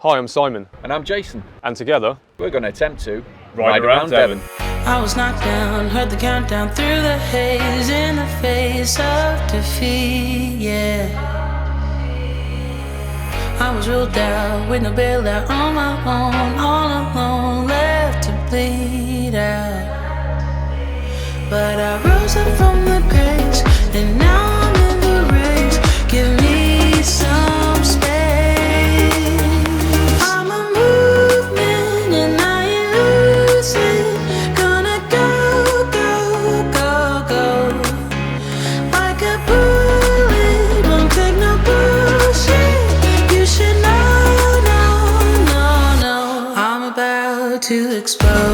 Hi, I'm Simon. And I'm Jason. And together, we're going to attempt to ride around Devon. I was knocked down, heard the countdown through the haze in the face of defeat, yeah. I was ruled out with no bailout on my own, all alone, left to bleed out. But I rose up from the graves, and now I'm in the race. Give me some space. I'm a movement and I ain't losing. Gonna go, go, go, go. Like a bullet, won't take no bullshit. You should know, no, no, no. I'm about to explode.